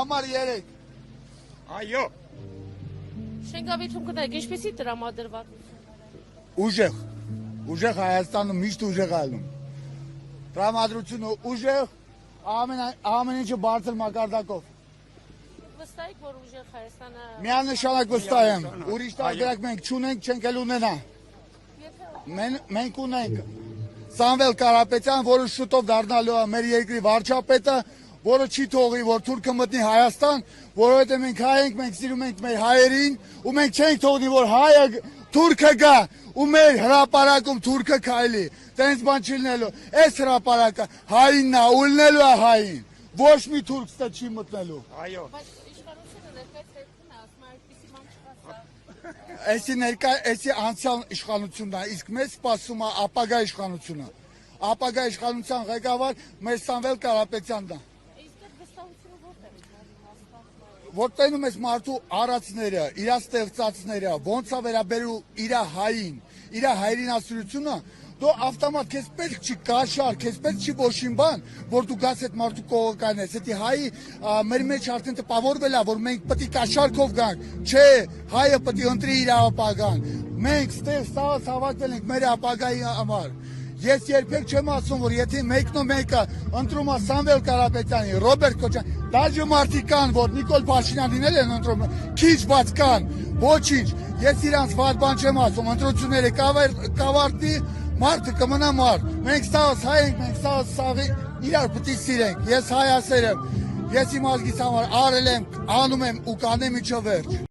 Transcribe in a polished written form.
համար 3։ Այո։ Շենգավիթում կնայք, ինչպեսի տրամադրված։ Ուժեղ Հայաստանը միշտ ուժեղ այլում։ Տրամադրությունը ուժեղ, ամեն ինչը բարձր մակարդակով։ Վստահ եք, որ ուժեղ Հայաստանը Միանշանակ վստահ եմ, ուրիշ տարբերակ մենք չունենք, չենք էլ ունենա։ Մենք ունենք Սամվել Կարապետյան, որը շուտով դառնալու է մեր երկրի վարչապետը, որը չի թողի, որ թուրքը մտնի Հայաստան, որովհետև մենք հայ ենք, մենք սիրում ենք մեր հայերին, ու մենք չենք թողնի, որ հայը թուրքը գա, ու մեր հրապարակում թուրքը քայլի, տենց բան չի լինելու, այս հրապարակը հայինն է, ու լինելու է հային, ոչ մի թուրք ստե չի մտնելու։ Այո։ բայց իշխանությունը ներկայացնում է, ասում է, այդպիսի բան չկա։ Էսի անցյալ իշխանությունն է, իսկ մեզ սպասում է ապագա իշխանությունը։ Ապագա իշխանության ղեկավար մեր Սամվել Կարապետյանն է։ Իսկ այդ վստահությունը որտեղ է հասկանում։ Որտենում ես մարդու արածները, իր ստեղծածները, ոնց է վերաբերու իր հային, իր հայրենասիրությունը, դու ավտոմատ քեզ պետք չի կաշար, քեզ պետք չի ոչինչ բան, որ դու գաս այդ մարդու կողը կանես։ Դա հայի մեր մեջ արդեն տպավորվել է, որ մենք պետք է կաշարքով գանք։ Չէ, հայը պետք է ընտրի իր ապագան։ Մենք ստեղ սաղ հավաքվել ենք մեր ապագայի համար։ Ես երբեք չեմ ասում, որ եթե մեկը ընտրում է Սամվել Կարապետյանի, Ռոբերտ Քոչարյանի, դաժե մարդիկ կան, որ Նիկոլ Փաշինյանին էլ են ընտրում, քիչ բաց կան, ոչինչ։ Ես իրանց վատ բան չեմ ասում, ընտրությունները կավարտի, մարդը կմնա մարդ։ Մենք սաղս հայ ենք, մենք սաղ իրար պետք է սիրենք։ Ես հայասեր եմ, ես իմ ազգիս համար արել եմ, անում եմ ու կանեմ իջը վերջ։